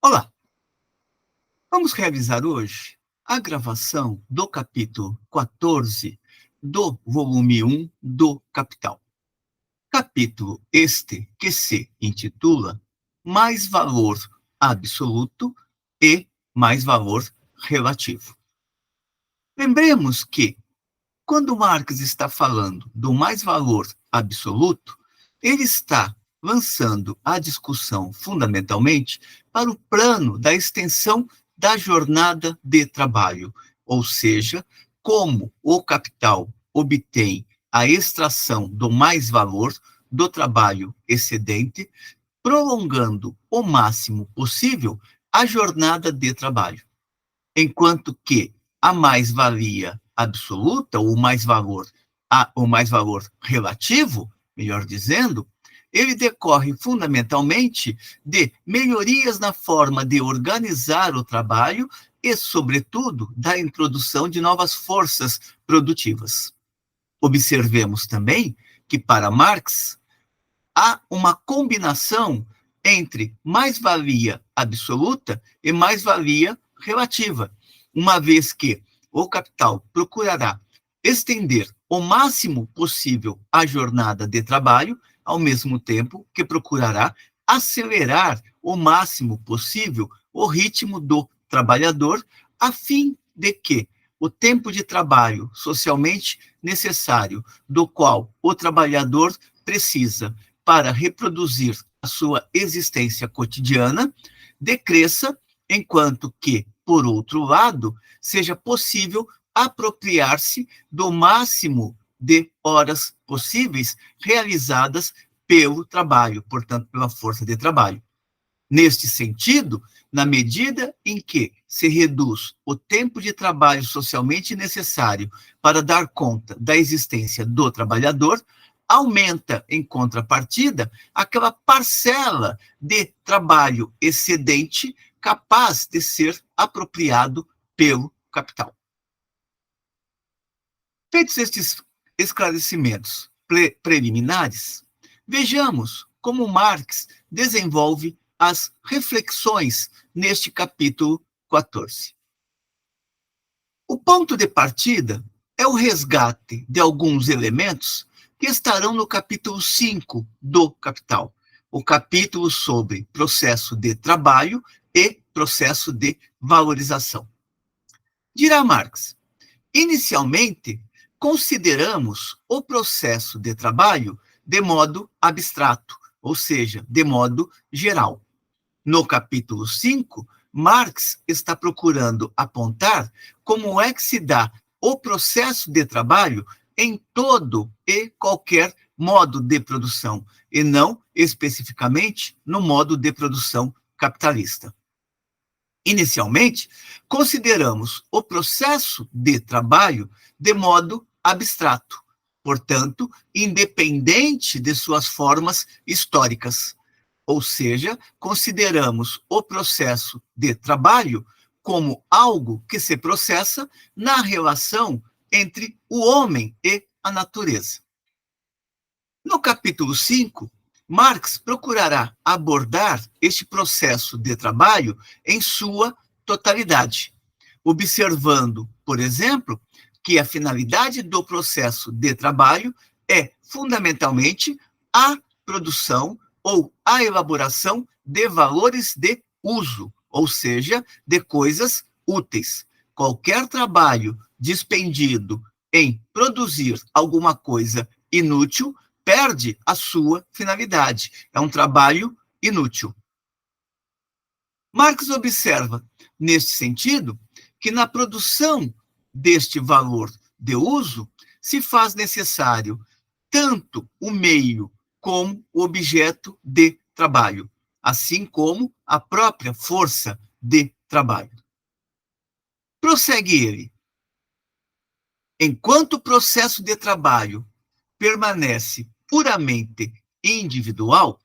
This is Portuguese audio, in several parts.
Olá, vamos realizar hoje a gravação do capítulo 14 do volume 1 do Capital. Capítulo este que se intitula Mais Valor Absoluto e Mais Valor Relativo. Lembremos que, quando Marx está falando do mais valor absoluto, ele está lançando a discussão fundamentalmente para o plano da extensão da jornada de trabalho, ou seja, como o capital obtém a extração do mais valor do trabalho excedente, prolongando o máximo possível a jornada de trabalho, enquanto que a mais-valia absoluta, ou o mais valor relativo, melhor dizendo, ele decorre fundamentalmente de melhorias na forma de organizar o trabalho e, sobretudo, da introdução de novas forças produtivas. Observemos também que, para Marx, há uma combinação entre mais-valia absoluta e mais-valia relativa, uma vez que o capital procurará estender o máximo possível a jornada de trabalho, ao mesmo tempo que procurará acelerar o máximo possível o ritmo do trabalhador, a fim de que o tempo de trabalho socialmente necessário, do qual o trabalhador precisa para reproduzir a sua existência cotidiana, decresça, enquanto que, por outro lado, seja possível apropriar-se do máximo de horas possíveis realizadas pelo trabalho, portanto, pela força de trabalho. Neste sentido, na medida em que se reduz o tempo de trabalho socialmente necessário para dar conta da existência do trabalhador, aumenta, em contrapartida, aquela parcela de trabalho excedente capaz de ser apropriado pelo capital. Feitos estes esclarecimentos preliminares, vejamos como Marx desenvolve as reflexões neste capítulo 14. O ponto de partida é o resgate de alguns elementos que estarão no capítulo 5 do Capital, o capítulo sobre processo de trabalho e processo de valorização. Dirá Marx: inicialmente, consideramos o processo de trabalho de modo abstrato, ou seja, de modo geral. No capítulo 5, Marx está procurando apontar como é que se dá o processo de trabalho em todo e qualquer modo de produção, e não especificamente no modo de produção capitalista. Inicialmente, consideramos o processo de trabalho de modo abstrato, portanto, independente de suas formas históricas. Ou seja, consideramos o processo de trabalho como algo que se processa na relação entre o homem e a natureza. No capítulo 5, Marx procurará abordar este processo de trabalho em sua totalidade, observando, por exemplo, que a finalidade do processo de trabalho é, fundamentalmente, a produção ou a elaboração de valores de uso, ou seja, de coisas úteis. Qualquer trabalho despendido em produzir alguma coisa inútil perde a sua finalidade. É um trabalho inútil. Marx observa, neste sentido, que na produção deste valor de uso se faz necessário tanto o meio como o objeto de trabalho, assim como a própria força de trabalho. Prossegue ele. Enquanto o processo de trabalho permanece puramente individual,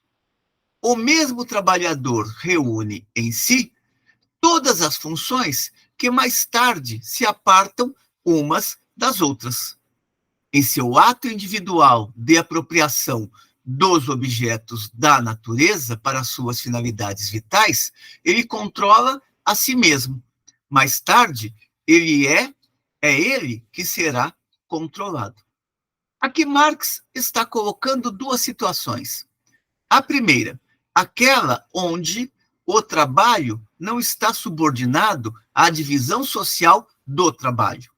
o mesmo trabalhador reúne em si todas as funções que mais tarde se apartam umas das outras. Em seu ato individual de apropriação dos objetos da natureza para suas finalidades vitais, ele controla a si mesmo. Mais tarde, é ele que será controlado. Aqui Marx está colocando duas situações. A primeira, aquela onde o trabalho não está subordinado à divisão social do trabalho.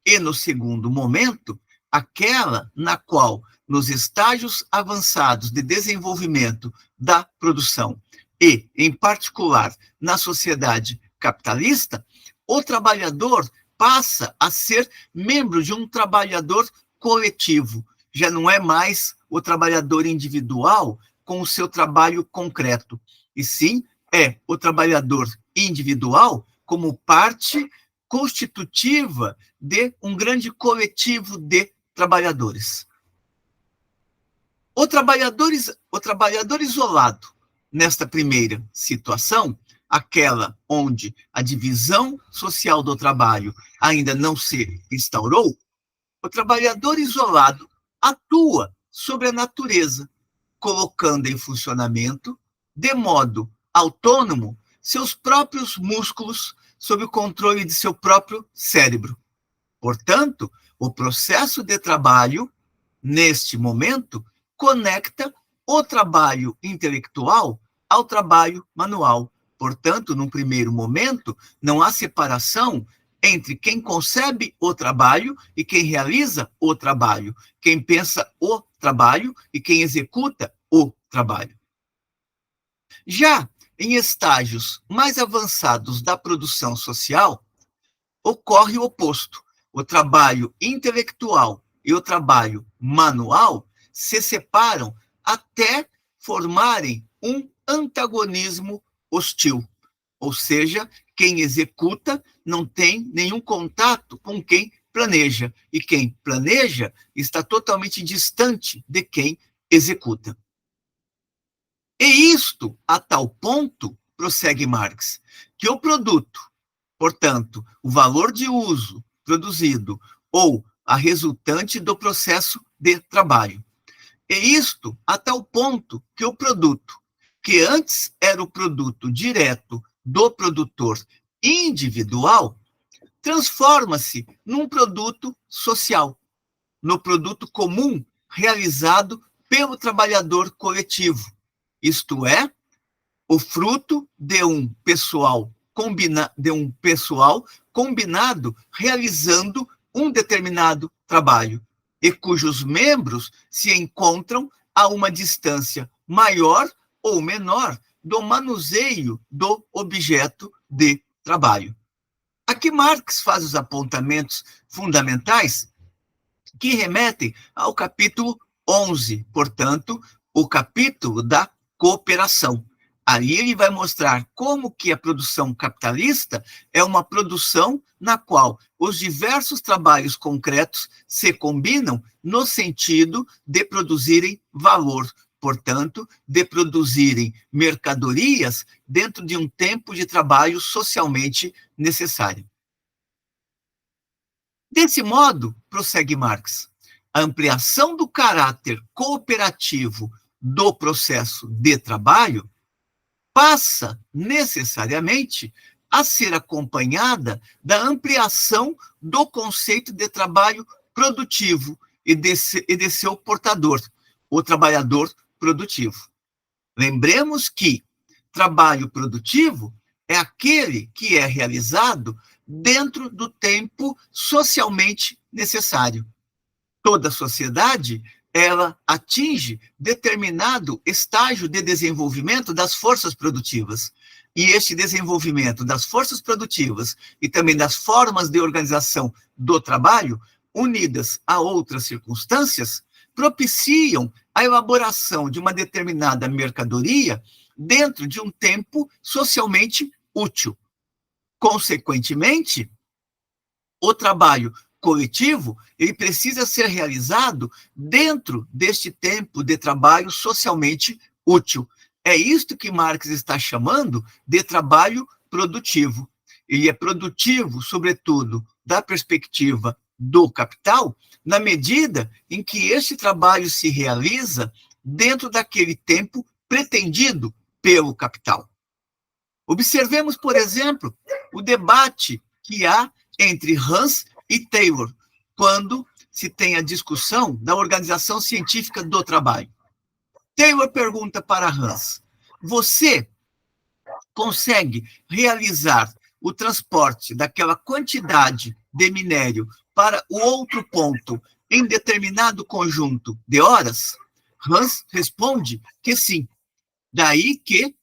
E, no segundo momento, aquela na qual, nos estágios avançados de desenvolvimento da produção e, em particular, na sociedade capitalista, o trabalhador passa a ser membro de um trabalhador coletivo. Já não é mais o trabalhador individual com o seu trabalho concreto, e sim é o trabalhador individual como parte constitutiva de um grande coletivo de trabalhadores. O trabalhador isolado, nesta primeira situação, aquela onde a divisão social do trabalho ainda não se instaurou, o trabalhador isolado atua sobre a natureza, colocando em funcionamento, de modo autônomo, seus próprios músculos sob o controle de seu próprio cérebro. Portanto, o processo de trabalho, neste momento, conecta o trabalho intelectual ao trabalho manual. Portanto, num primeiro momento, não há separação entre quem concebe o trabalho e quem realiza o trabalho, quem pensa o trabalho e quem executa o trabalho. Já em estágios mais avançados da produção social, ocorre o oposto. O trabalho intelectual e o trabalho manual se separam até formarem um antagonismo hostil. Ou seja, quem executa não tem nenhum contato com quem planeja, e quem planeja está totalmente distante de quem executa. E isto a tal ponto, prossegue Marx, que o produto, portanto, o valor de uso produzido ou a resultante do processo de trabalho. E isto a tal ponto que o produto, que antes era o produto direto do produtor individual, transforma-se num produto social, no produto comum realizado pelo trabalhador coletivo, isto é, o fruto de um pessoal combinado realizando um determinado trabalho, e cujos membros se encontram a uma distância maior ou menor do manuseio do objeto de trabalho. Aqui Marx faz os apontamentos fundamentais que remetem ao capítulo 11, portanto, o capítulo da cooperação. Ali ele vai mostrar como que a produção capitalista é uma produção na qual os diversos trabalhos concretos se combinam no sentido de produzirem valor, portanto, de produzirem mercadorias dentro de um tempo de trabalho socialmente necessário. Desse modo, prossegue Marx, a ampliação do caráter cooperativo do processo de trabalho passa necessariamente a ser acompanhada da ampliação do conceito de trabalho produtivo e de seu portador, o trabalhador produtivo. Lembremos que trabalho produtivo é aquele que é realizado dentro do tempo socialmente necessário. Toda sociedade, ela atinge determinado estágio de desenvolvimento das forças produtivas. E este desenvolvimento das forças produtivas e também das formas de organização do trabalho, unidas a outras circunstâncias, propiciam a elaboração de uma determinada mercadoria dentro de um tempo socialmente útil. Consequentemente, o trabalho coletivo, ele precisa ser realizado dentro deste tempo de trabalho socialmente útil. É isto que Marx está chamando de trabalho produtivo. Ele é produtivo, sobretudo, da perspectiva do capital, na medida em que este trabalho se realiza dentro daquele tempo pretendido pelo capital. Observemos, por exemplo, o debate que há entre Hans e Taylor, quando se tem a discussão da organização científica do trabalho. Taylor pergunta para Hans: você consegue realizar o transporte daquela quantidade de minério para o outro ponto em determinado conjunto de horas? Hans responde que sim. Daí que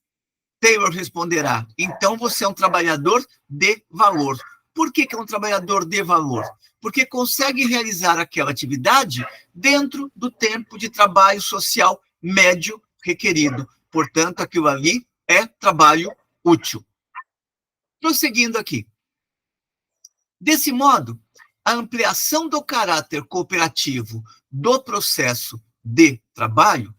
Taylor responderá: então você é um trabalhador de valor. Por que é um trabalhador de valor? Porque consegue realizar aquela atividade dentro do tempo de trabalho social médio requerido. Portanto, aquilo ali é trabalho útil. Prosseguindo aqui. Desse modo, a ampliação do caráter cooperativo do processo de trabalho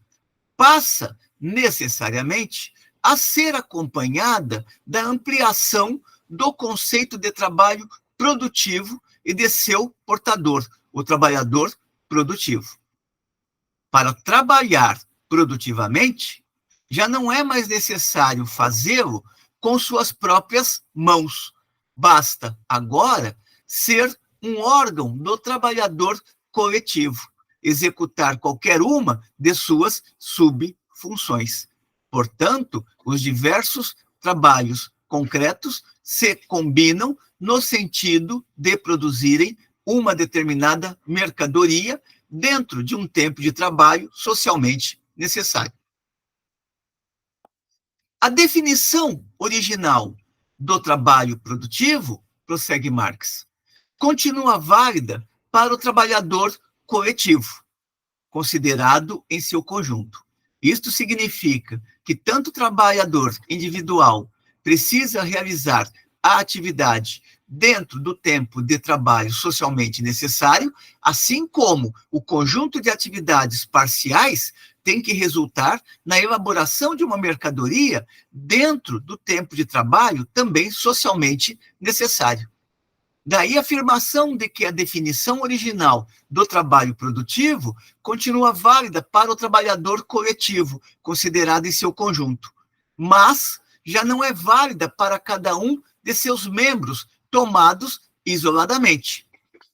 passa necessariamente a ser acompanhada da ampliação do conceito de trabalho produtivo e de seu portador, o trabalhador produtivo. Para trabalhar produtivamente, já não é mais necessário fazê-lo com suas próprias mãos. Basta agora ser um órgão do trabalhador coletivo, executar qualquer uma de suas subfunções. Portanto, os diversos trabalhos concretos se combinam no sentido de produzirem uma determinada mercadoria dentro de um tempo de trabalho socialmente necessário. A definição original do trabalho produtivo, prossegue Marx, continua válida para o trabalhador coletivo, considerado em seu conjunto. Isto significa que tanto o trabalhador individual precisa realizar a atividade dentro do tempo de trabalho socialmente necessário, assim como o conjunto de atividades parciais tem que resultar na elaboração de uma mercadoria dentro do tempo de trabalho também socialmente necessário. Daí a afirmação de que a definição original do trabalho produtivo continua válida para o trabalhador coletivo, considerado em seu conjunto, mas já não é válida para cada um de seus membros, tomados isoladamente,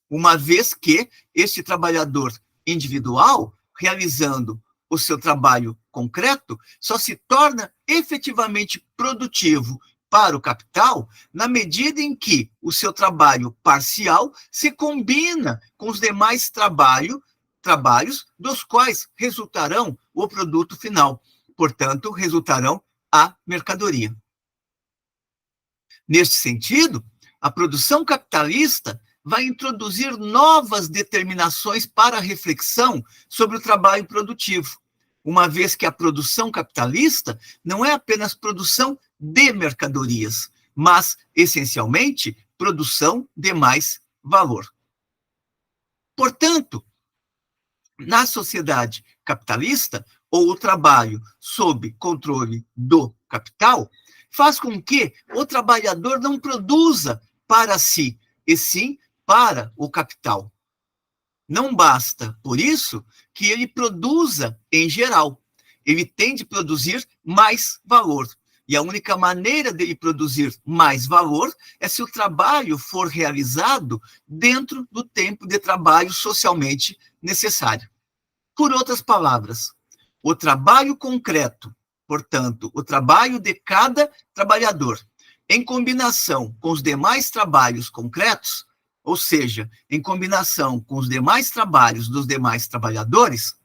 uma vez que este trabalhador individual, realizando o seu trabalho concreto, só se torna efetivamente produtivo para o capital na medida em que o seu trabalho parcial se combina com os demais trabalhos dos quais resultarão o produto final, portanto, resultarão a mercadoria. Neste sentido, a produção capitalista vai introduzir novas determinações para a reflexão sobre o trabalho produtivo, uma vez que a produção capitalista não é apenas produção de mercadorias, mas, essencialmente, produção de mais valor. Portanto, na sociedade capitalista, ou o trabalho sob controle do capital, faz com que o trabalhador não produza para si, e sim para o capital. Não basta, por isso, que ele produza em geral. Ele tem de produzir mais valor. E a única maneira dele produzir mais valor é se o trabalho for realizado dentro do tempo de trabalho socialmente necessário. Por outras palavras, o trabalho concreto, portanto, o trabalho de cada trabalhador, em combinação com os demais trabalhos concretos, ou seja, em combinação com os demais trabalhos dos demais trabalhadores,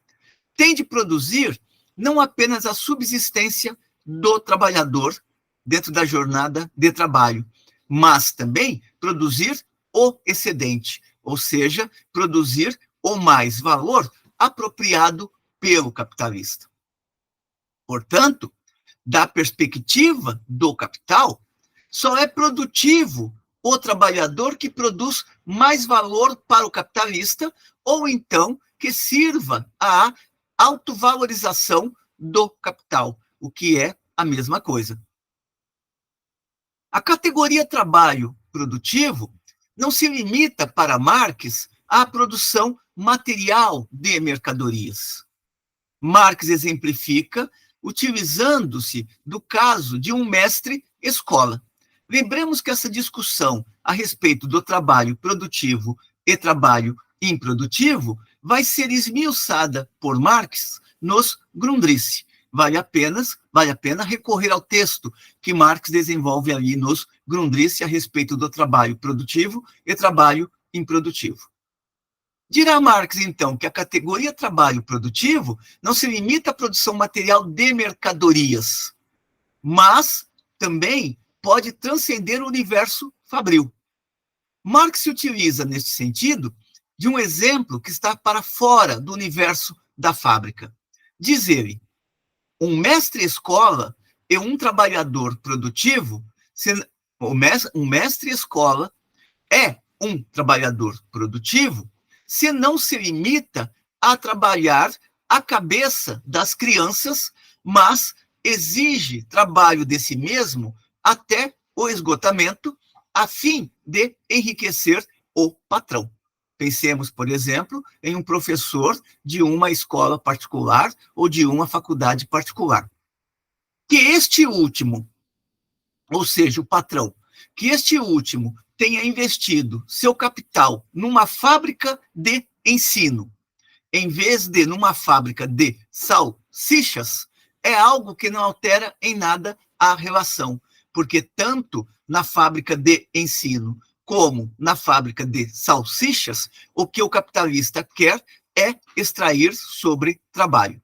tem de produzir não apenas a subsistência do trabalhador dentro da jornada de trabalho, mas também produzir o excedente, ou seja, produzir o mais valor apropriado pelo capitalista. Portanto, da perspectiva do capital, só é produtivo o trabalhador que produz mais valor para o capitalista, ou então que sirva à autovalorização do capital, o que é a mesma coisa. A categoria trabalho produtivo não se limita para Marx à produção material de mercadorias. Marx exemplifica utilizando-se do caso de um mestre-escola. Lembremos que essa discussão a respeito do trabalho produtivo e trabalho improdutivo vai ser esmiuçada por Marx nos Grundrisse. Vale a pena recorrer ao texto que Marx desenvolve ali nos Grundrisse a respeito do trabalho produtivo e trabalho improdutivo. Dirá Marx, então, que a categoria trabalho produtivo não se limita à produção material de mercadorias, mas também pode transcender o universo fabril. Marx se utiliza, neste sentido, de um exemplo que está para fora do universo da fábrica. Diz ele, um mestre-escola e um trabalhador produtivo, um mestre-escola é um trabalhador produtivo se não se limita a trabalhar a cabeça das crianças, mas exige trabalho de si mesmo até o esgotamento, a fim de enriquecer o patrão. Pensemos, por exemplo, em um professor de uma escola particular ou de uma faculdade particular. Que este último, ou seja, o patrão, que este último tenha investido seu capital numa fábrica de ensino, em vez de numa fábrica de salsichas, é algo que não altera em nada a relação, porque tanto na fábrica de ensino como na fábrica de salsichas, o que o capitalista quer é extrair sobre trabalho.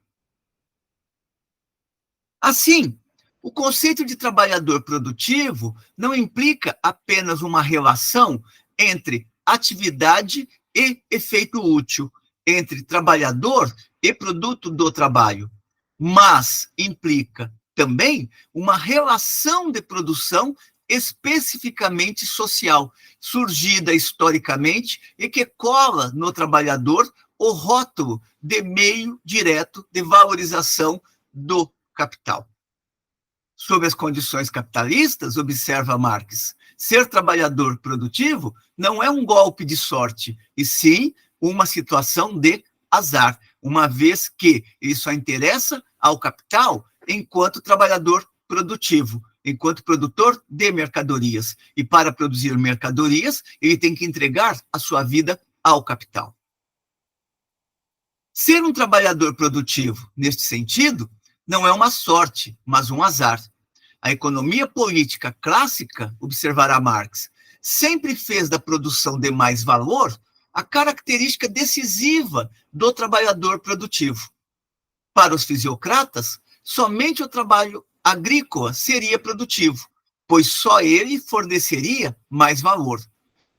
Assim, o conceito de trabalhador produtivo não implica apenas uma relação entre atividade e efeito útil, entre trabalhador e produto do trabalho, mas implica também uma relação de produção especificamente social, surgida historicamente e que cola no trabalhador o rótulo de meio direto de valorização do capital. Sob as condições capitalistas, observa Marx, ser trabalhador produtivo não é um golpe de sorte, e sim uma situação de azar, uma vez que ele só interessa ao capital enquanto trabalhador produtivo, enquanto produtor de mercadorias. E para produzir mercadorias, ele tem que entregar a sua vida ao capital. Ser um trabalhador produtivo, neste sentido, não é uma sorte, mas um azar. A economia política clássica, observará Marx, sempre fez da produção de mais valor a característica decisiva do trabalhador produtivo. Para os fisiocratas, somente o trabalho agrícola seria produtivo, pois só ele forneceria mais valor.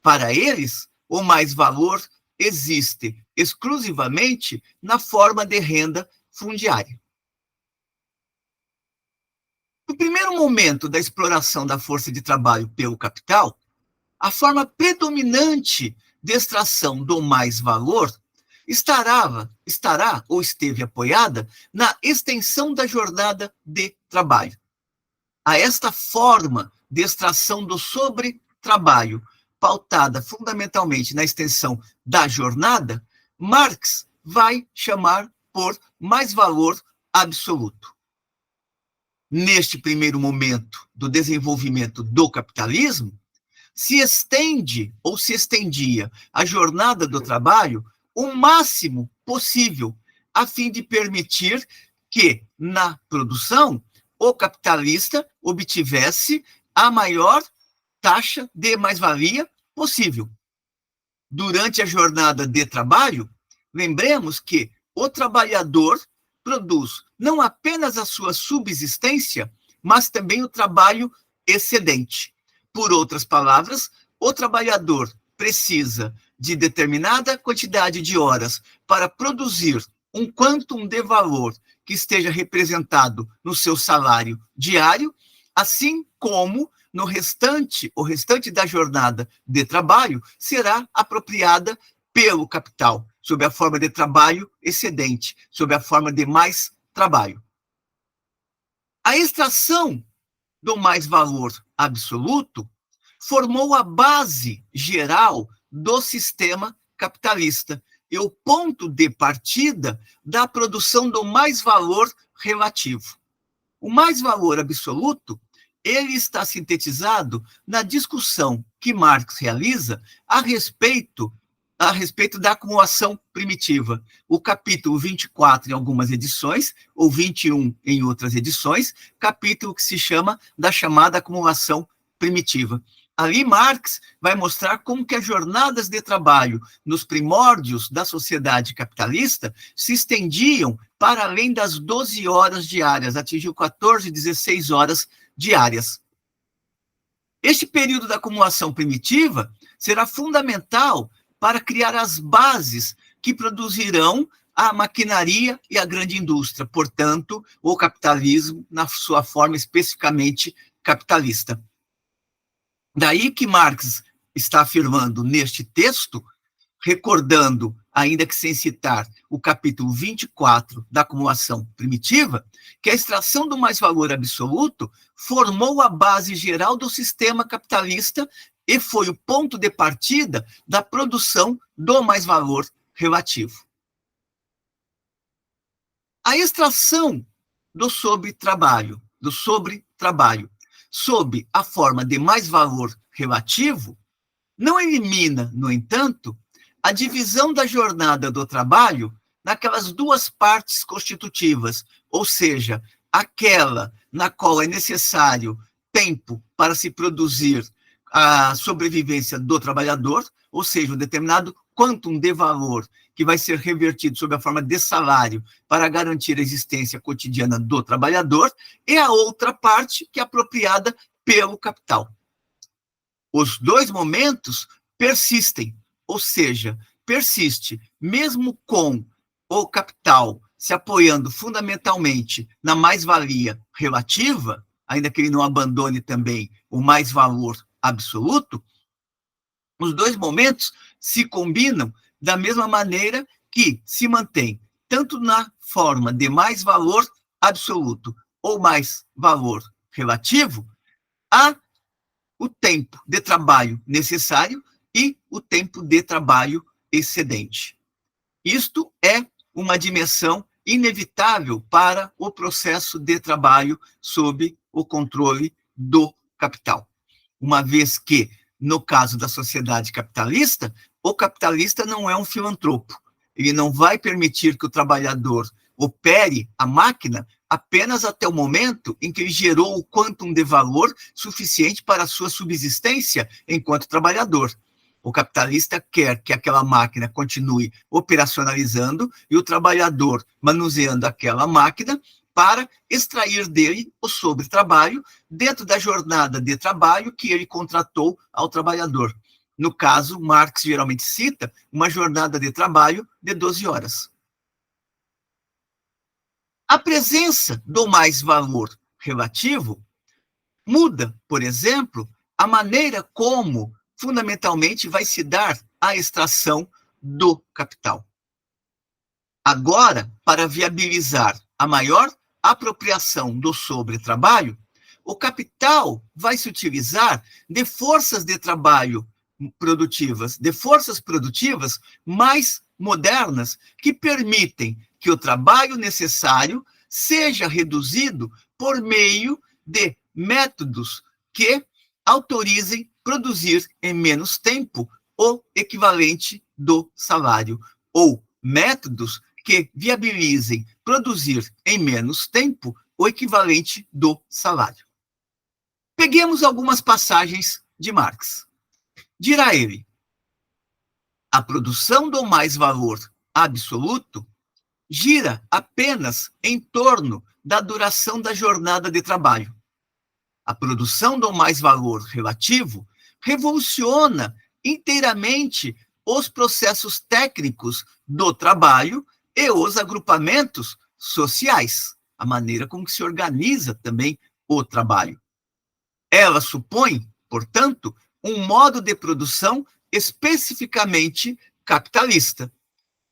Para eles, o mais valor existe exclusivamente na forma de renda fundiária. No primeiro momento da exploração da força de trabalho pelo capital, a forma predominante de extração do mais-valor estará ou esteve apoiada na extensão da jornada de trabalho. A esta forma de extração do sobre-trabalho, pautada fundamentalmente na extensão da jornada, Marx vai chamar por mais-valor absoluto. Neste primeiro momento do desenvolvimento do capitalismo, se estende ou se estendia a jornada do trabalho o máximo possível, a fim de permitir que, na produção, o capitalista obtivesse a maior taxa de mais-valia possível. Durante a jornada de trabalho, lembremos que o trabalhador produz não apenas a sua subsistência, mas também o trabalho excedente. Por outras palavras, o trabalhador precisa de determinada quantidade de horas para produzir um quantum de valor que esteja representado no seu salário diário, assim como o restante da jornada de trabalho será apropriada pelo capital, sob a forma de trabalho excedente, sob a forma de mais trabalho. A extração do mais-valor absoluto formou a base geral do sistema capitalista, é o ponto de partida da produção do mais-valor relativo. O mais-valor absoluto, ele está sintetizado na discussão que Marx realiza a respeito da acumulação primitiva. O capítulo 24 em algumas edições, ou 21 em outras edições, capítulo que se chama da chamada acumulação primitiva. Ali Marx vai mostrar como que as jornadas de trabalho nos primórdios da sociedade capitalista se estendiam para além das 12 horas diárias, atingiu 14, 16 horas diárias. Este período da acumulação primitiva será fundamental para criar as bases que produzirão a maquinaria e a grande indústria, portanto, o capitalismo na sua forma especificamente capitalista. Daí que Marx está afirmando neste texto, recordando, ainda que sem citar, o capítulo 24 da acumulação primitiva, que a extração do mais-valor absoluto formou a base geral do sistema capitalista e foi o ponto de partida da produção do mais-valor relativo. A extração do sobre-trabalho, sob a forma de mais-valor relativo, não elimina, no entanto, a divisão da jornada do trabalho naquelas duas partes constitutivas, ou seja, aquela na qual é necessário tempo para se produzir a sobrevivência do trabalhador, ou seja, um determinado quantum de valor que vai ser revertido sob a forma de salário para garantir a existência cotidiana do trabalhador, e a outra parte que é apropriada pelo capital. Os dois momentos persistem, ou seja, persiste mesmo com o capital se apoiando fundamentalmente na mais-valia relativa, ainda que ele não abandone também o mais-valor absoluto, os dois momentos se combinam da mesma maneira que se mantém tanto na forma de mais-valor absoluto ou mais-valor relativo, o tempo de trabalho necessário e o tempo de trabalho excedente. Isto é uma dimensão inevitável para o processo de trabalho sob o controle do capital. Uma vez que, no caso da sociedade capitalista, o capitalista não é um filantropo. Ele não vai permitir que o trabalhador opere a máquina apenas até o momento em que ele gerou o quantum de valor suficiente para a sua subsistência enquanto trabalhador. O capitalista quer que aquela máquina continue operacionalizando e o trabalhador manuseando aquela máquina para extrair dele o sobretrabalho dentro da jornada de trabalho que ele contratou ao trabalhador. No caso, Marx geralmente cita uma jornada de trabalho de 12 horas. A presença do mais-valor relativo muda, por exemplo, a maneira como fundamentalmente vai se dar a extração do capital. Agora, para viabilizar a maior apropriação do sobretrabalho, o capital vai se utilizar de forças de trabalho produtivas, de forças produtivas mais modernas que permitem que o trabalho necessário seja reduzido por meio de métodos que autorizem produzir em menos tempo o equivalente do salário, ou métodos que viabilizem produzir em menos tempo o equivalente do salário. Peguemos algumas passagens de Marx. Dirá ele: a produção do mais-valor absoluto gira apenas em torno da duração da jornada de trabalho. A produção do mais-valor relativo revoluciona inteiramente os processos técnicos do trabalho e os agrupamentos sociais, a maneira como se organiza também o trabalho. Ela supõe, portanto, um modo de produção especificamente capitalista,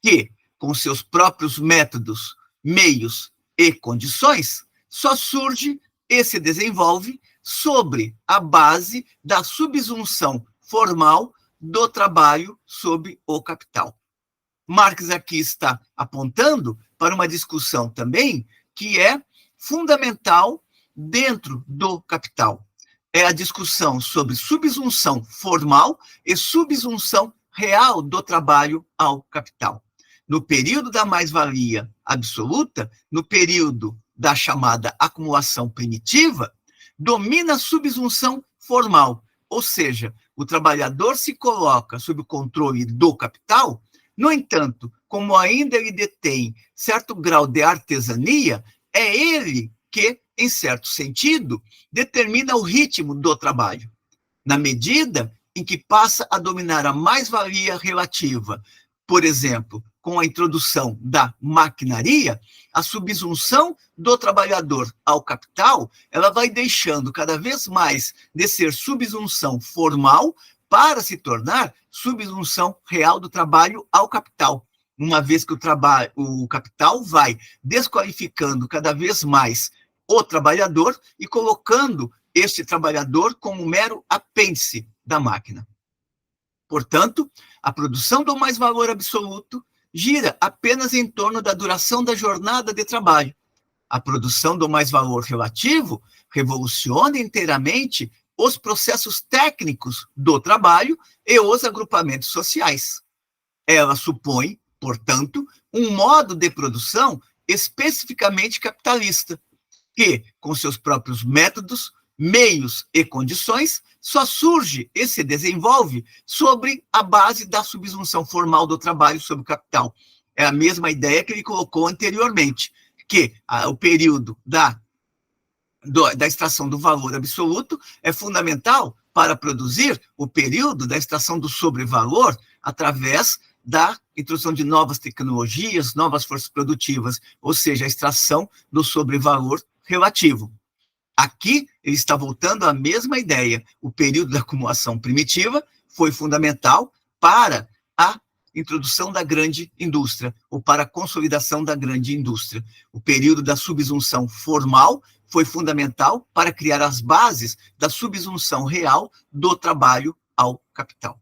que, com seus próprios métodos, meios e condições, só surge e se desenvolve sobre a base da subsunção formal do trabalho sob o capital. Marx aqui está apontando para uma discussão também que é fundamental dentro do Capital. É a discussão sobre subsunção formal e subsunção real do trabalho ao capital. No período da mais-valia absoluta, no período da chamada acumulação primitiva, domina a subsunção formal, ou seja, o trabalhador se coloca sob o controle do capital. No entanto, como ainda ele detém certo grau de artesania, é ele que, em certo sentido, determina o ritmo do trabalho. Na medida em que passa a dominar a mais-valia relativa, por exemplo, com a introdução da maquinaria, a subsunção do trabalhador ao capital, ela vai deixando cada vez mais de ser subsunção formal para se tornar subsunção real do trabalho ao capital, uma vez que o capital vai desqualificando cada vez mais o trabalhador e colocando este trabalhador como mero apêndice da máquina. Portanto, a produção do mais-valor absoluto gira apenas em torno da duração da jornada de trabalho. A produção do mais-valor relativo revoluciona inteiramente os processos técnicos do trabalho e os agrupamentos sociais. Ela supõe, portanto, um modo de produção especificamente capitalista, que, com seus próprios métodos, meios e condições, só surge e se desenvolve sobre a base da subsunção formal do trabalho sobre o capital. É a mesma ideia que ele colocou anteriormente, que o período da extração do valor absoluto é fundamental para produzir o período da extração do sobrevalor através da introdução de novas tecnologias, novas forças produtivas, ou seja, a extração do sobrevalor relativo. Aqui, ele está voltando à mesma ideia. O período da acumulação primitiva foi fundamental para a introdução da grande indústria, ou para a consolidação da grande indústria. O período da subsunção formal foi fundamental para criar as bases da subsunção real do trabalho ao capital.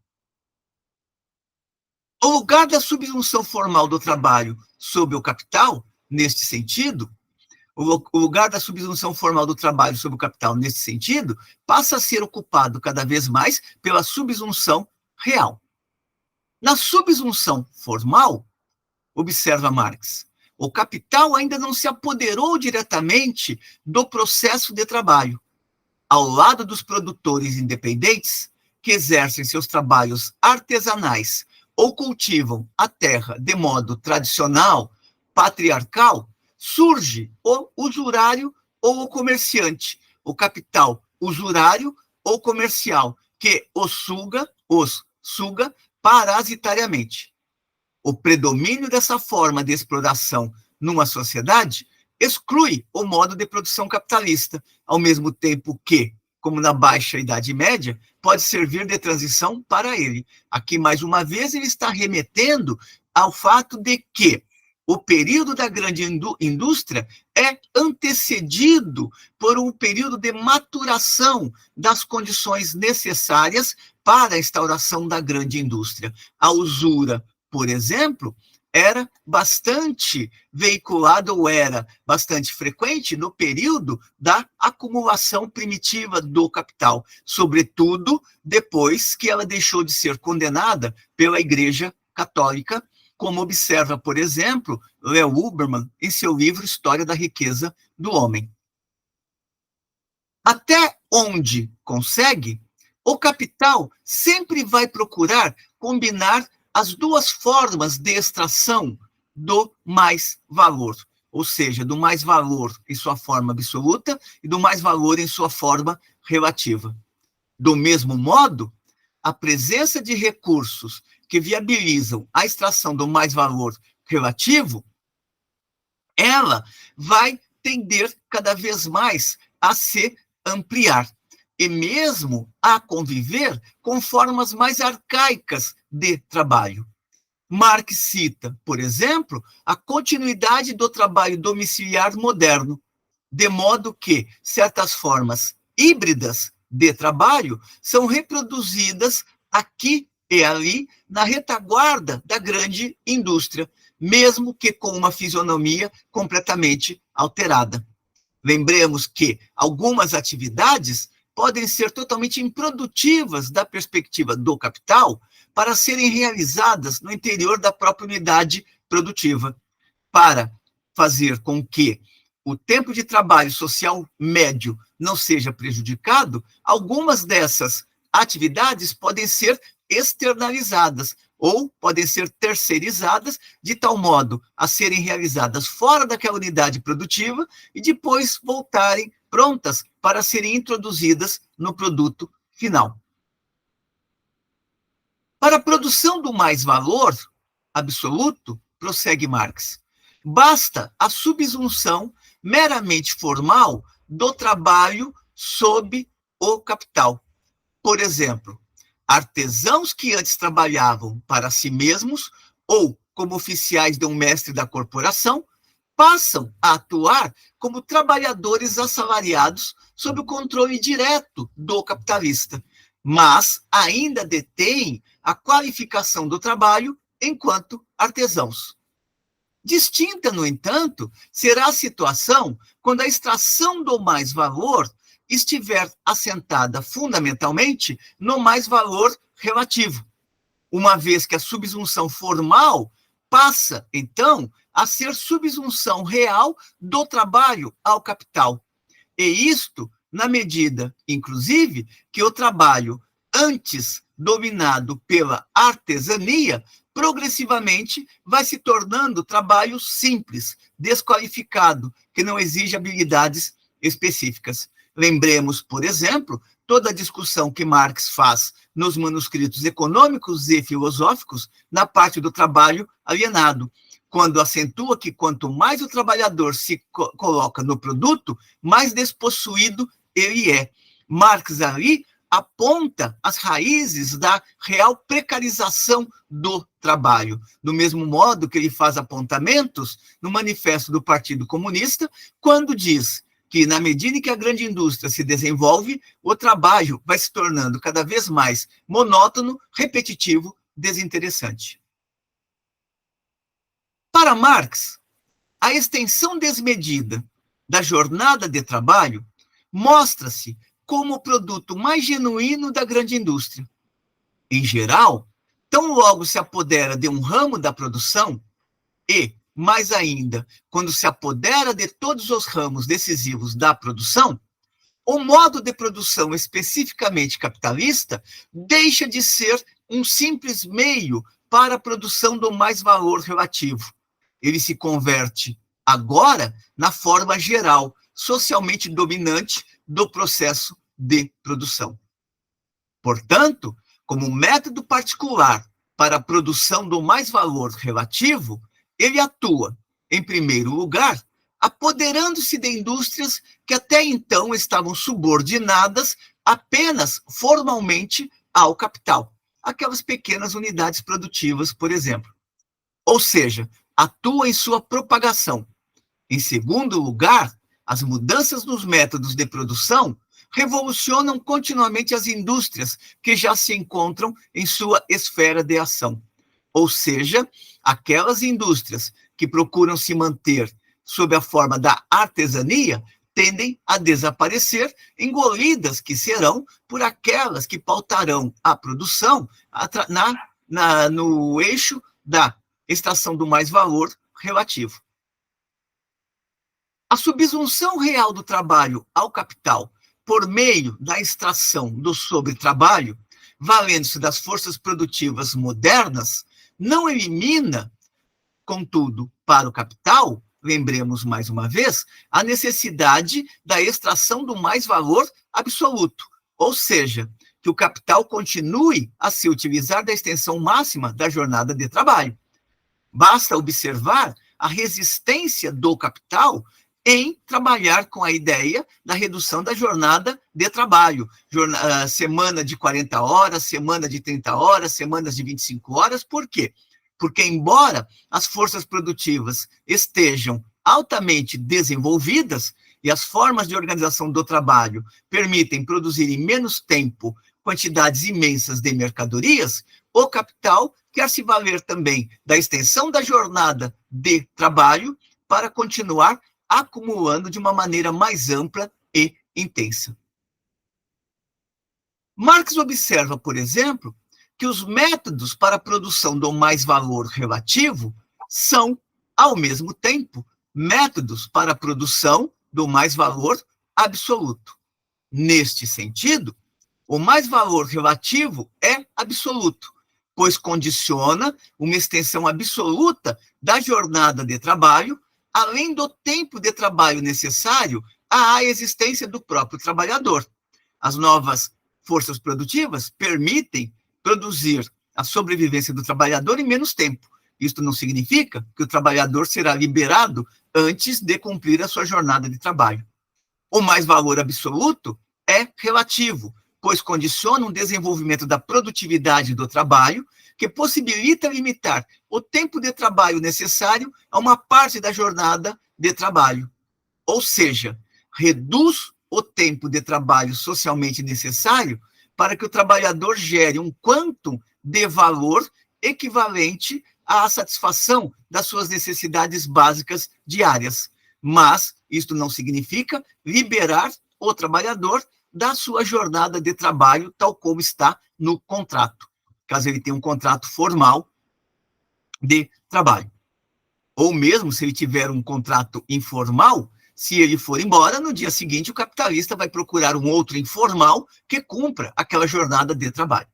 O lugar da subsunção formal do trabalho sobre o capital, neste sentido, o lugar da subsunção formal do trabalho sobre o capital, nesse sentido, passa a ser ocupado cada vez mais pela subsunção real. Na subsunção formal, observa Marx, o capital ainda não se apoderou diretamente do processo de trabalho. Ao lado dos produtores independentes, que exercem seus trabalhos artesanais ou cultivam a terra de modo tradicional, patriarcal, surge o usurário ou o comerciante, o capital usurário ou comercial, que os suga parasitariamente. O predomínio dessa forma de exploração numa sociedade exclui o modo de produção capitalista, ao mesmo tempo que, como na Baixa Idade Média, pode servir de transição para ele. Aqui, mais uma vez, ele está remetendo ao fato de que o período da grande indústria é antecedido por um período de maturação das condições necessárias para a instauração da grande indústria. A usura, por exemplo, era bastante veiculada ou era bastante frequente no período da acumulação primitiva do capital, sobretudo depois que ela deixou de ser condenada pela Igreja Católica, como observa, por exemplo, Leo Huberman em seu livro História da Riqueza do Homem. Até onde consegue, o capital sempre vai procurar combinar as duas formas de extração do mais-valor, ou seja, do mais-valor em sua forma absoluta e do mais-valor em sua forma relativa. Do mesmo modo, a presença de recursos que viabilizam a extração do mais-valor relativo, ela vai tender cada vez mais a se ampliar e mesmo a conviver com formas mais arcaicas de trabalho. Marx cita, por exemplo, a continuidade do trabalho domiciliar moderno, de modo que certas formas híbridas de trabalho são reproduzidas aqui e ali na retaguarda da grande indústria, mesmo que com uma fisionomia completamente alterada. Lembremos que algumas atividades podem ser totalmente improdutivas da perspectiva do capital para serem realizadas no interior da própria unidade produtiva, para fazer com que o tempo de trabalho social médio não seja prejudicado. Algumas dessas atividades podem ser externalizadas ou podem ser terceirizadas de tal modo a serem realizadas fora daquela unidade produtiva e depois voltarem prontas para serem introduzidas no produto final. Para a produção do mais-valor absoluto, prossegue Marx, basta a subsunção meramente formal do trabalho sob o capital. Por exemplo, artesãos que antes trabalhavam para si mesmos ou como oficiais de um mestre da corporação, passam a atuar como trabalhadores assalariados sob o controle direto do capitalista, mas ainda detêm a qualificação do trabalho enquanto artesãos. Distinta, no entanto, será a situação quando a extração do mais-valor estiver assentada fundamentalmente no mais-valor relativo, uma vez que a subsunção formal passa, então, a ser subsunção real do trabalho ao capital. E isto na medida, inclusive, que o trabalho, antes dominado pela artesania, progressivamente vai se tornando trabalho simples, desqualificado, que não exige habilidades específicas. Lembremos, por exemplo, toda a discussão que Marx faz nos manuscritos econômicos e filosóficos na parte do trabalho alienado, quando acentua que quanto mais o trabalhador se coloca no produto, mais despossuído ele é. Marx ali aponta as raízes da real precarização do trabalho, do mesmo modo que ele faz apontamentos no Manifesto do Partido Comunista, quando diz que, na medida em que a grande indústria se desenvolve, o trabalho vai se tornando cada vez mais monótono, repetitivo, desinteressante. Para Marx, a extensão desmedida da jornada de trabalho mostra-se como o produto mais genuíno da grande indústria. Em geral, tão logo se apodera de um ramo da produção e, mais ainda, quando se apodera de todos os ramos decisivos da produção, o modo de produção especificamente capitalista deixa de ser um simples meio para a produção do mais-valor relativo. Ele se converte, agora, na forma geral, socialmente dominante do processo de produção. Portanto, como método particular para a produção do mais-valor relativo, ele atua, em primeiro lugar, apoderando-se de indústrias que até então estavam subordinadas apenas formalmente ao capital, aquelas pequenas unidades produtivas, por exemplo. Ou seja, atua em sua propagação. Em segundo lugar, as mudanças nos métodos de produção revolucionam continuamente as indústrias que já se encontram em sua esfera de ação. Ou seja, aquelas indústrias que procuram se manter sob a forma da artesania tendem a desaparecer, engolidas que serão por aquelas que pautarão a produção no eixo da extração do mais-valor relativo. A subsunção real do trabalho ao capital por meio da extração do sobretrabalho, valendo-se das forças produtivas modernas, não elimina, contudo, para o capital, lembremos mais uma vez, a necessidade da extração do mais-valor absoluto, ou seja, que o capital continue a se utilizar da extensão máxima da jornada de trabalho. Basta observar a resistência do capital em trabalhar com a ideia da redução da jornada de trabalho. Semana de 40 horas, semana de 30 horas, semanas de 25 horas. Por quê? Porque, embora as forças produtivas estejam altamente desenvolvidas, e as formas de organização do trabalho permitem produzir em menos tempo quantidades imensas de mercadorias, o capital quer se valer também da extensão da jornada de trabalho para continuar acumulando de uma maneira mais ampla e intensa. Marx observa, por exemplo, que os métodos para a produção do mais-valor relativo são, ao mesmo tempo, métodos para a produção do mais-valor absoluto. Neste sentido, o mais-valor relativo é absoluto, pois condiciona uma extensão absoluta da jornada de trabalho, além do tempo de trabalho necessário à existência do próprio trabalhador. As novas forças produtivas permitem produzir a sobrevivência do trabalhador em menos tempo. Isto não significa que o trabalhador será liberado antes de cumprir a sua jornada de trabalho. O mais-valor absoluto é relativo, pois condiciona um desenvolvimento da produtividade do trabalho que possibilita limitar o tempo de trabalho necessário a uma parte da jornada de trabalho. Ou seja, reduz o tempo de trabalho socialmente necessário para que o trabalhador gere um quantum de valor equivalente à satisfação das suas necessidades básicas diárias. Mas isto não significa liberar o trabalhador da sua jornada de trabalho, tal como está no contrato, caso ele tenha um contrato formal de trabalho. Ou mesmo se ele tiver um contrato informal, se ele for embora, no dia seguinte o capitalista vai procurar um outro informal que cumpra aquela jornada de trabalho.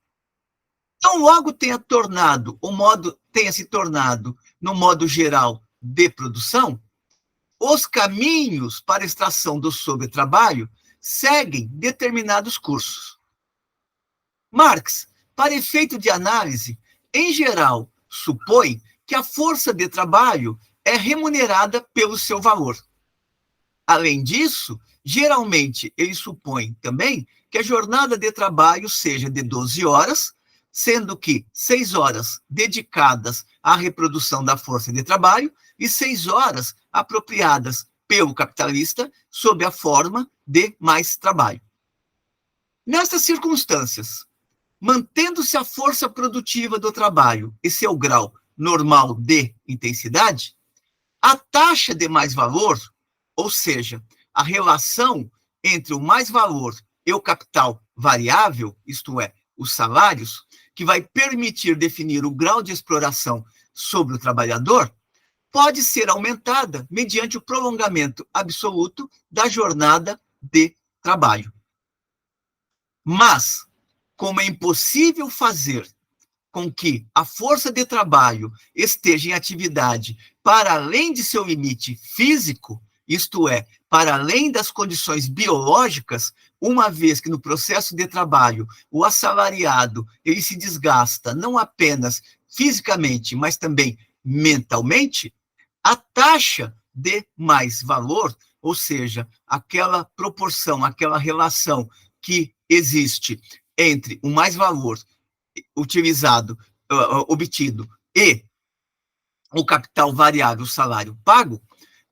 Então, logo tenha se tornado, no modo geral de produção, os caminhos para a extração do sobretrabalho seguem determinados cursos. Marx, para efeito de análise, em geral, supõe que a força de trabalho é remunerada pelo seu valor. Além disso, geralmente ele supõe também que a jornada de trabalho seja de 12 horas, sendo que 6 horas dedicadas à reprodução da força de trabalho e 6 horas apropriadas pelo capitalista sob a forma de mais trabalho. Nestas circunstâncias, mantendo-se a força produtiva do trabalho e seu grau normal de intensidade, a taxa de mais-valor, ou seja, a relação entre o mais-valor e o capital variável, isto é, os salários, que vai permitir definir o grau de exploração sobre o trabalhador, pode ser aumentada mediante o prolongamento absoluto da jornada de trabalho. Mas, como é impossível fazer com que a força de trabalho esteja em atividade para além de seu limite físico, isto é, para além das condições biológicas, uma vez que no processo de trabalho o assalariado ele se desgasta não apenas fisicamente, mas também mentalmente, a taxa de mais-valor, ou seja, aquela proporção, aquela relação que existe entre o mais-valor obtido e o capital variável, o salário pago,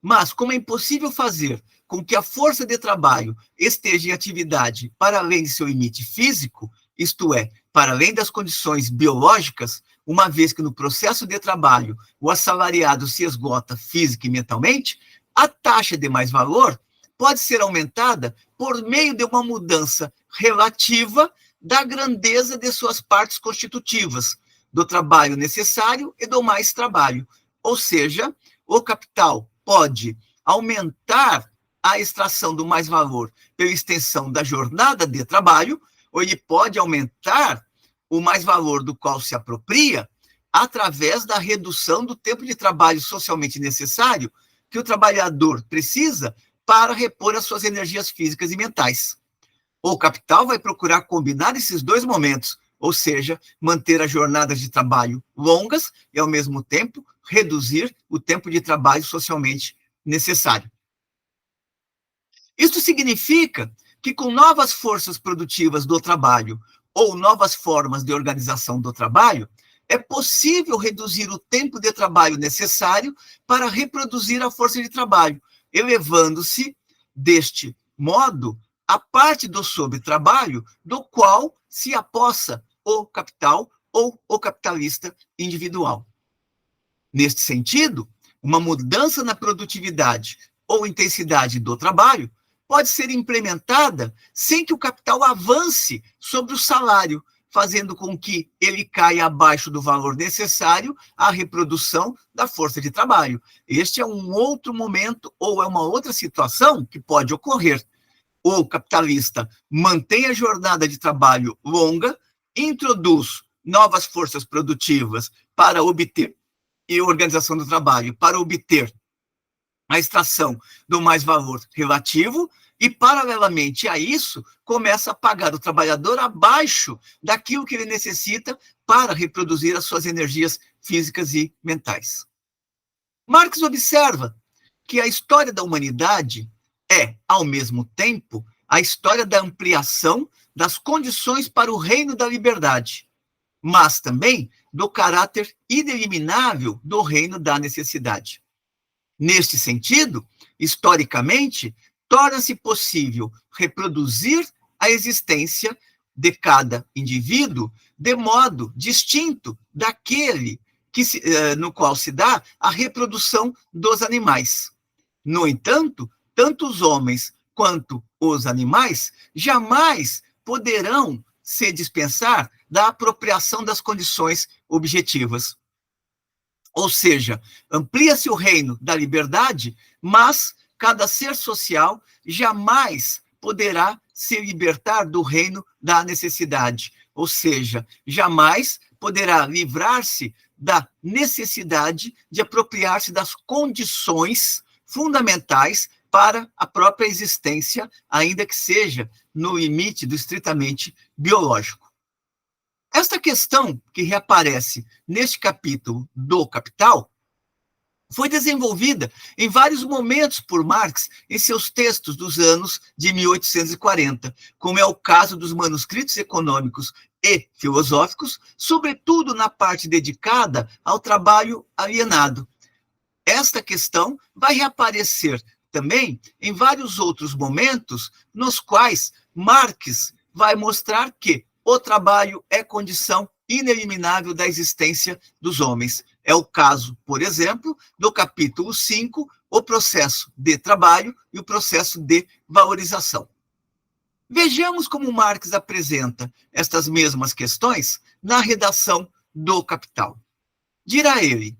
mas como é impossível fazer com que a força de trabalho esteja em atividade para além de seu limite físico, isto é, para além das condições biológicas, uma vez que no processo de trabalho o assalariado se esgota física e mentalmente, a taxa de mais-valor pode ser aumentada por meio de uma mudança relativa da grandeza de suas partes constitutivas, do trabalho necessário e do mais trabalho. Ou seja, o capital pode aumentar a extração do mais-valor pela extensão da jornada de trabalho, ou ele pode aumentar o mais-valor do qual se apropria através da redução do tempo de trabalho socialmente necessário que o trabalhador precisa para repor as suas energias físicas e mentais. O capital vai procurar combinar esses dois momentos, ou seja, manter as jornadas de trabalho longas e, ao mesmo tempo, reduzir o tempo de trabalho socialmente necessário. Isso significa que, com novas forças produtivas do trabalho ou novas formas de organização do trabalho, é possível reduzir o tempo de trabalho necessário para reproduzir a força de trabalho, elevando-se deste modo, a parte do sobretrabalho do qual se apossa o capital ou o capitalista individual. Neste sentido, uma mudança na produtividade ou intensidade do trabalho pode ser implementada sem que o capital avance sobre o salário, fazendo com que ele caia abaixo do valor necessário à reprodução da força de trabalho. Este é um outro momento ou é uma outra situação que pode ocorrer. O capitalista mantém a jornada de trabalho longa, introduz novas forças produtivas para obter, e organização do trabalho, para obter a extração do mais valor relativo, e, paralelamente a isso, começa a pagar o trabalhador abaixo daquilo que ele necessita para reproduzir as suas energias físicas e mentais. Marx observa que a história da humanidade é, ao mesmo tempo, a história da ampliação das condições para o reino da liberdade, mas também do caráter ineliminável do reino da necessidade. Neste sentido, historicamente, torna-se possível reproduzir a existência de cada indivíduo de modo distinto daquele no qual se dá a reprodução dos animais. No entanto, tanto os homens quanto os animais jamais poderão se dispensar da apropriação das condições objetivas. Ou seja, amplia-se o reino da liberdade, mas cada ser social jamais poderá se libertar do reino da necessidade. Ou seja, jamais poderá livrar-se da necessidade de apropriar-se das condições fundamentais para a própria existência, ainda que seja no limite do estritamente biológico. Esta questão que reaparece neste capítulo do Capital foi desenvolvida em vários momentos por Marx em seus textos dos anos de 1840, como é o caso dos manuscritos econômicos e filosóficos, sobretudo na parte dedicada ao trabalho alienado. Esta questão vai reaparecer também em vários outros momentos nos quais Marx vai mostrar que o trabalho é condição ineliminável da existência dos homens. É o caso, por exemplo, do capítulo 5, o processo de trabalho e o processo de valorização. Vejamos como Marx apresenta estas mesmas questões na redação do Capital. Dirá ele: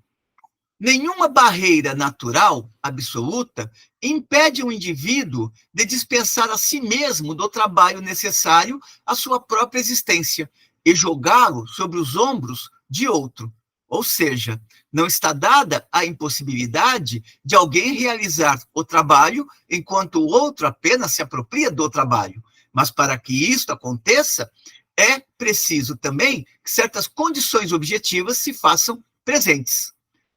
nenhuma barreira natural absoluta impede um indivíduo de dispensar a si mesmo do trabalho necessário à sua própria existência e jogá-lo sobre os ombros de outro. Ou seja, não está dada a impossibilidade de alguém realizar o trabalho enquanto o outro apenas se apropria do trabalho. Mas para que isto aconteça, é preciso também que certas condições objetivas se façam presentes.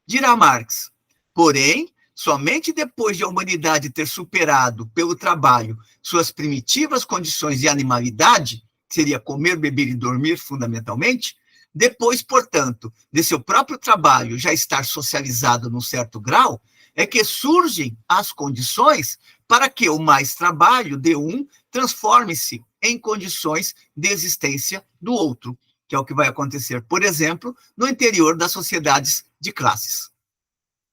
Dirá Marx: porém, somente depois de a humanidade ter superado pelo trabalho suas primitivas condições de animalidade, que seria comer, beber e dormir fundamentalmente, depois, portanto, de seu próprio trabalho já estar socializado num certo grau, é que surgem as condições para que o mais trabalho de um transforme-se em condições de existência do outro, que é o que vai acontecer, por exemplo, no interior das sociedades de classes.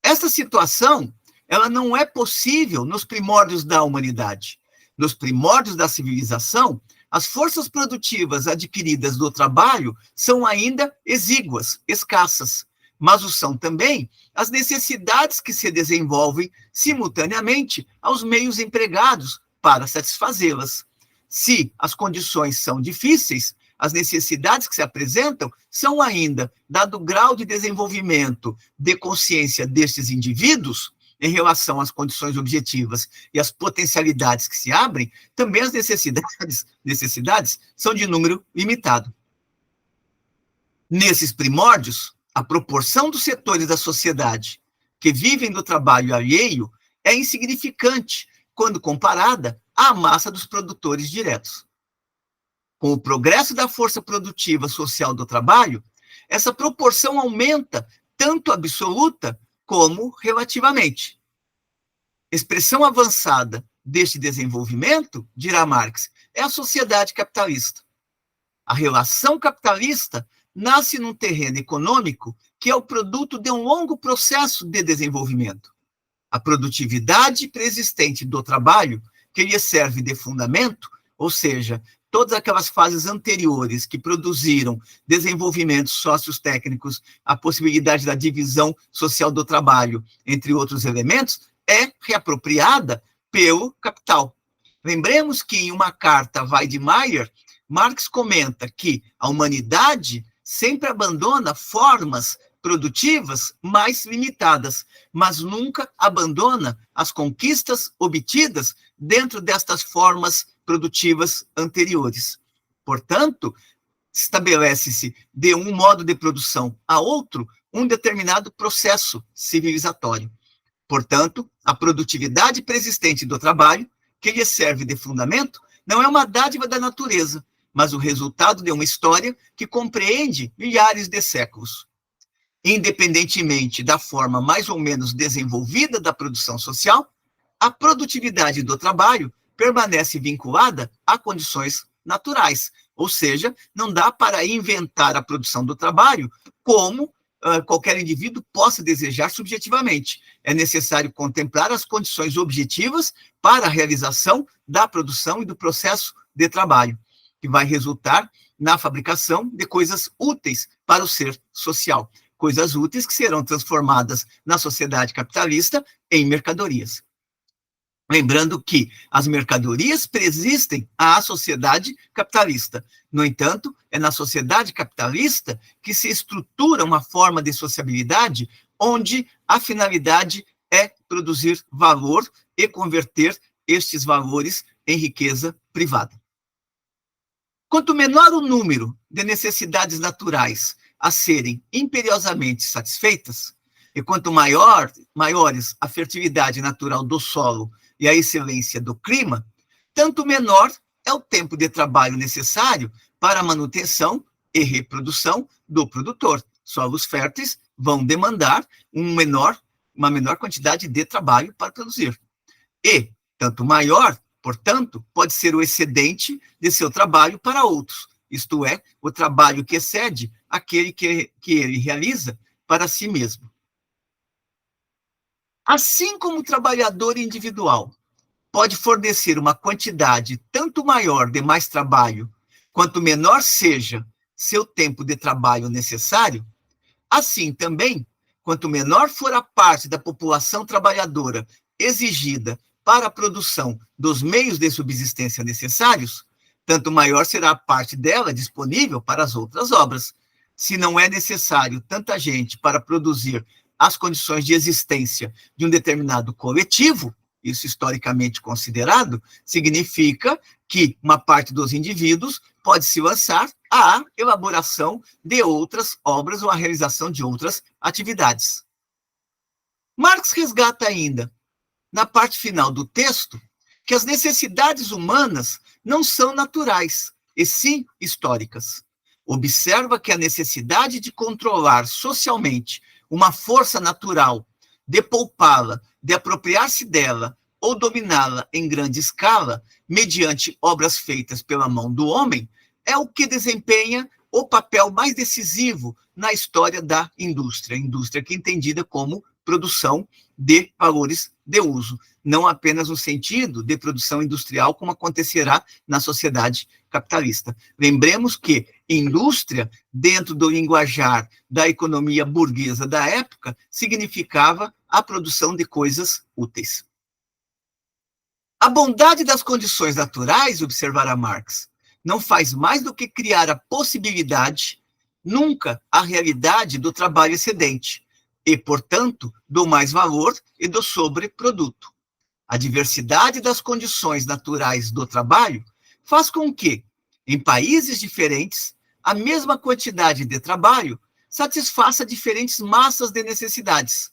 Esta situação, ela não é possível nos primórdios da humanidade. Nos primórdios da civilização, as forças produtivas adquiridas do trabalho são ainda exíguas, escassas, mas o são também as necessidades que se desenvolvem simultaneamente aos meios empregados para satisfazê-las. Se as condições são difíceis, as necessidades que se apresentam são ainda, dado o grau de desenvolvimento de consciência destes indivíduos, em relação às condições objetivas e às potencialidades que se abrem, também as necessidades são de número limitado. Nesses primórdios, a proporção dos setores da sociedade que vivem do trabalho alheio é insignificante quando comparada à massa dos produtores diretos. Com o progresso da força produtiva social do trabalho, essa proporção aumenta tanto absoluta como relativamente. Expressão avançada deste desenvolvimento, dirá Marx, é a sociedade capitalista. A relação capitalista nasce num terreno econômico que é o produto de um longo processo de desenvolvimento. A produtividade preexistente do trabalho, que lhe serve de fundamento, ou seja, todas aquelas fases anteriores que produziram desenvolvimentos sociotécnicos, a possibilidade da divisão social do trabalho, entre outros elementos, é reapropriada pelo capital. Lembremos que em uma carta a Weidmeier, Marx comenta que a humanidade sempre abandona formas produtivas mais limitadas, mas nunca abandona as conquistas obtidas dentro destas formas produtivas anteriores. Portanto, estabelece-se de um modo de produção a outro um determinado processo civilizatório. Portanto, a produtividade preexistente do trabalho, que lhe serve de fundamento, não é uma dádiva da natureza, mas o resultado de uma história que compreende milhares de séculos. Independentemente da forma mais ou menos desenvolvida da produção social, a produtividade do trabalho permanece vinculada a condições naturais, ou seja, não dá para inventar a produção do trabalho como qualquer indivíduo possa desejar subjetivamente. É necessário contemplar as condições objetivas para a realização da produção e do processo de trabalho, que vai resultar na fabricação de coisas úteis para o ser social, coisas úteis que serão transformadas na sociedade capitalista em mercadorias. Lembrando que as mercadorias preexistem à sociedade capitalista. No entanto, é na sociedade capitalista que se estrutura uma forma de sociabilidade onde a finalidade é produzir valor e converter estes valores em riqueza privada. Quanto menor o número de necessidades naturais a serem imperiosamente satisfeitas, e quanto maiores a fertilidade natural do solo e a excelência do clima, tanto menor é o tempo de trabalho necessário para a manutenção e reprodução do produtor. Solos férteis vão demandar uma menor quantidade de trabalho para produzir. E, tanto maior, portanto, pode ser o excedente de seu trabalho para outros, isto é, o trabalho que excede aquele que ele realiza para si mesmo. Assim como o trabalhador individual pode fornecer uma quantidade tanto maior de mais trabalho, quanto menor seja seu tempo de trabalho necessário, assim também, quanto menor for a parte da população trabalhadora exigida para a produção dos meios de subsistência necessários, tanto maior será a parte dela disponível para as outras obras. Se não é necessário tanta gente para produzir as condições de existência de um determinado coletivo, isso historicamente considerado, significa que uma parte dos indivíduos pode se lançar à elaboração de outras obras ou à realização de outras atividades. Marx resgata ainda, na parte final do texto, que as necessidades humanas não são naturais, e sim históricas. Observa que a necessidade de controlar socialmente uma força natural, de poupá-la, de apropriar-se dela ou dominá-la em grande escala, mediante obras feitas pela mão do homem, é o que desempenha o papel mais decisivo na história da indústria. A indústria que é entendida como produção de valores de uso, não apenas no sentido de produção industrial, como acontecerá na sociedade capitalista. Lembremos que indústria, dentro do linguajar da economia burguesa da época, significava a produção de coisas úteis. A bondade das condições naturais, observará Marx, não faz mais do que criar a possibilidade, nunca a realidade do trabalho excedente, e, portanto, do mais valor e do sobreproduto. A diversidade das condições naturais do trabalho faz com que, em países diferentes, a mesma quantidade de trabalho satisfaça diferentes massas de necessidades,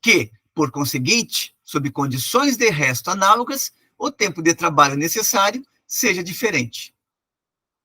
que, por conseguinte, sob condições de resto análogas, o tempo de trabalho necessário seja diferente.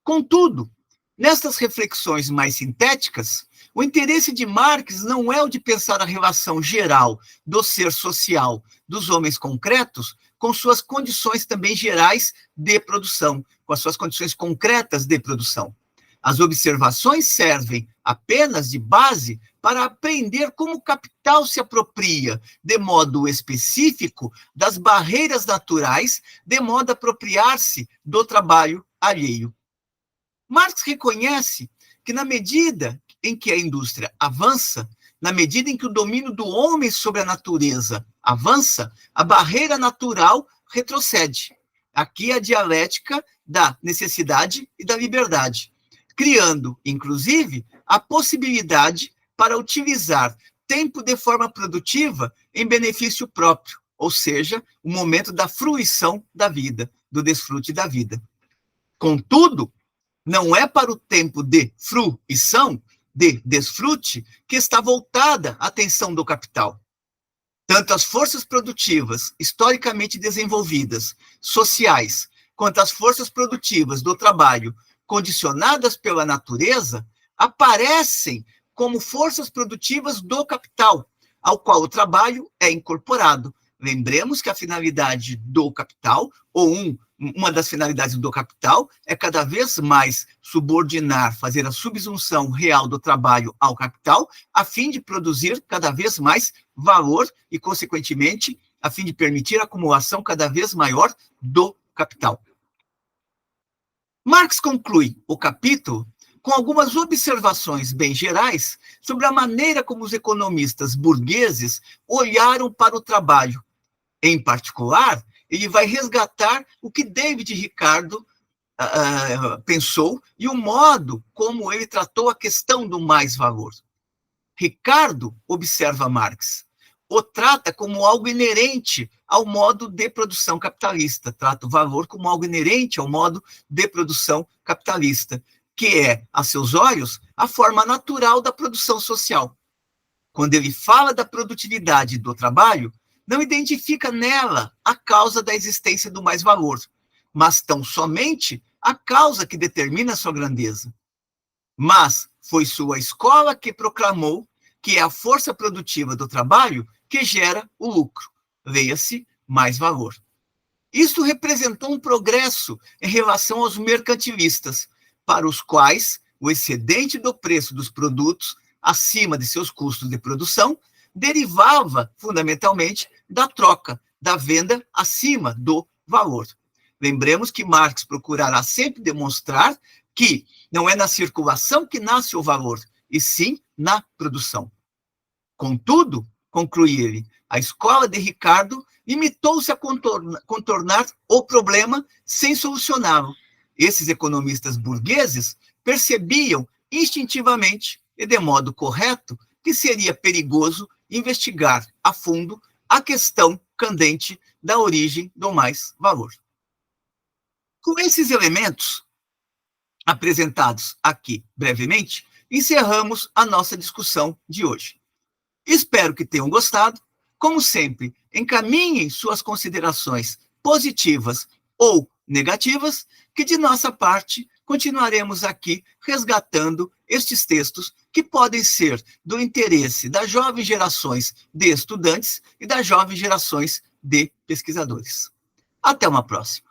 Contudo, nestas reflexões mais sintéticas, o interesse de Marx não é o de pensar a relação geral do ser social dos homens concretos com suas condições também gerais de produção, com as suas condições concretas de produção. As observações servem apenas de base para aprender como o capital se apropria, de modo específico, das barreiras naturais, de modo a apropriar-se do trabalho alheio. Marx reconhece que, na medida em que a indústria avança, na medida em que o domínio do homem sobre a natureza avança, a barreira natural retrocede. Aqui a dialética da necessidade e da liberdade, criando, inclusive, a possibilidade para utilizar tempo de forma produtiva em benefício próprio, ou seja, o momento da fruição da vida, do desfrute da vida. Contudo, não é para o tempo de fruição, de desfrute, que está voltada a atenção do capital. Tanto as forças produtivas historicamente desenvolvidas, sociais, quanto as forças produtivas do trabalho, condicionadas pela natureza, aparecem como forças produtivas do capital, ao qual o trabalho é incorporado. Lembremos que a finalidade do capital, ou uma das finalidades do capital, é cada vez mais subordinar, fazer a subsunção real do trabalho ao capital, a fim de produzir cada vez mais valor e, consequentemente, a fim de permitir a acumulação cada vez maior do capital. Marx conclui o capítulo com algumas observações bem gerais sobre a maneira como os economistas burgueses olharam para o trabalho. Em particular, ele vai resgatar o que David Ricardo pensou e o modo como ele tratou a questão do mais-valor. Ricardo, observa Marx, o trata como algo inerente ao modo de produção capitalista, trata o valor como algo inerente ao modo de produção capitalista, que é, a seus olhos, a forma natural da produção social. Quando ele fala da produtividade do trabalho, não identifica nela a causa da existência do mais-valor, mas tão somente a causa que determina sua grandeza. Mas foi sua escola que proclamou que é a força produtiva do trabalho que gera o lucro, leia-se, mais-valor. Isso representou um progresso em relação aos mercantilistas, para os quais o excedente do preço dos produtos acima de seus custos de produção derivava, fundamentalmente, da troca, da venda acima do valor. Lembremos que Marx procurará sempre demonstrar que não é na circulação que nasce o valor, e sim na produção. Contudo, conclui ele, a escola de Ricardo limitou-se a contornar o problema sem solucioná-lo. Esses economistas burgueses percebiam instintivamente e de modo correto que seria perigoso investigar a fundo a questão candente da origem do mais-valor. Com esses elementos apresentados aqui brevemente, encerramos a nossa discussão de hoje. Espero que tenham gostado. Como sempre, encaminhem suas considerações positivas ou negativas, que de nossa parte continuaremos aqui resgatando estes textos que podem ser do interesse das jovens gerações de estudantes e das jovens gerações de pesquisadores. Até uma próxima.